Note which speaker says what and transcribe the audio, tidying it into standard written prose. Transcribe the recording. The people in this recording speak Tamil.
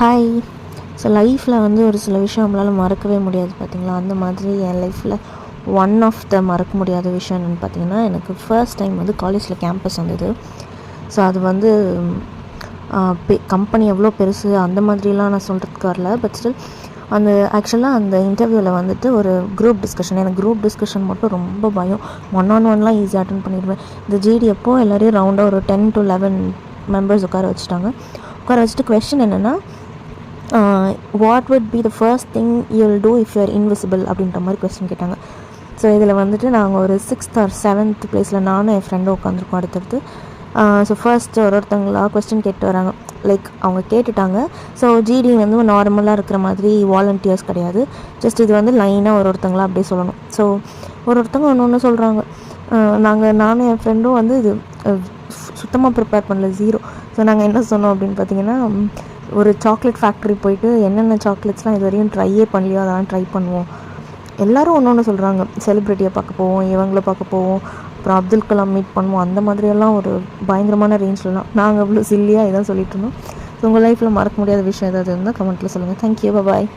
Speaker 1: ஹாய். ஸோ லைஃப்பில் வந்து ஒரு சில விஷயம் நம்மளால் மறக்கவே முடியாது பார்த்தீங்களா. அந்த மாதிரி என் லைஃப்பில் ஒன் ஆஃப் த மறக்க முடியாத விஷயம் என்னென்னு பார்த்தீங்கன்னா, எனக்கு ஃபர்ஸ்ட் டைம் வந்து காலேஜில் கேம்பஸ் வந்தது. ஸோ அது வந்து கம்பெனி எவ்வளோ பெருசு அந்த மாதிரிலாம் நான் சொல்கிறதுக்கு வரல. பட் ஸ்டில் அந்த ஆக்சுவலாக அந்த இன்டர்வியூவில் வந்துட்டு ஒரு குரூப் டிஸ்கஷன், எனக்கு குரூப் டிஸ்கஷன் மட்டும் ரொம்ப பயம். ஒன் ஆன் ஒன்லாம் ஈஸியாக அட்டன் பண்ணிடுவேன். இந்த ஜிடி அப்போ எல்லோரையும் ரவுண்டாக ஒரு 10 to 11 மெம்பர்ஸ் உட்கார வச்சுட்டு கொஸ்டின் என்னென்னா, what would be the first thing you will do if you are invisible அப்படின்ற மாதிரி கொஸ்டின் கேட்டாங்க. ஸோ இதில் வந்துட்டு நாங்கள் ஒரு 6th or 7th பிளேஸில் நானும் என் ஃப்ரெண்டும் உட்காந்துருக்கோம் அடுத்தடுத்து. ஸோ ஃபர்ஸ்ட் ஒருத்தங்களா கொஸ்டின் கேட்டு வராங்க. லைக் அவங்க கேட்டுட்டாங்க. ஸோ ஜிடி வந்து நார்மலாக இருக்கிற மாதிரி வாலண்டியர்ஸ் கிடையாது. ஜஸ்ட் இது வந்து லைனாக ஒருத்தங்களா அப்படியே சொல்லணும். ஸோ ஒருத்தங்க ஒன்று சொல்கிறாங்க. நானும் என் ஃப்ரெண்டும் வந்து இது சுத்தமாக ப்ரிப்பேர் பண்ணல, ஜீரோ. ஸோ நாங்கள் என்ன சொன்னோம் அப்படின்னு பார்த்தீங்கன்னா, ஒரு சாக்லேட் ஃபேக்ட்ரி போயிட்டு என்னென்ன சாக்லேட்ஸ்லாம் இது வரையும் ட்ரையே பண்ணலையோ அதெல்லாம் ட்ரை பண்ணுவோம். எல்லோரும் ஒன்று சொல்கிறாங்க. செலிப்ரிட்டியை பார்க்க போவோம், இவங்கள பார்க்க போவோம், அப்புறம் அப்துல் கலாம் மீட் பண்ணுவோம். அந்த மாதிரியெல்லாம் ஒரு பயங்கரமான ரேஞ்சிலலாம் நாங்கள் இவ்வளோ சில்லியாக இதான் சொல்லிட்டு இருந்தோம். ஸோ உங்கள் லைஃப்பில் மறக்க முடியாத விஷயம் ஏதாவது இருந்தால் கமெண்ட்டில் சொல்லுங்கள். தேங்க்யூ, பாய்.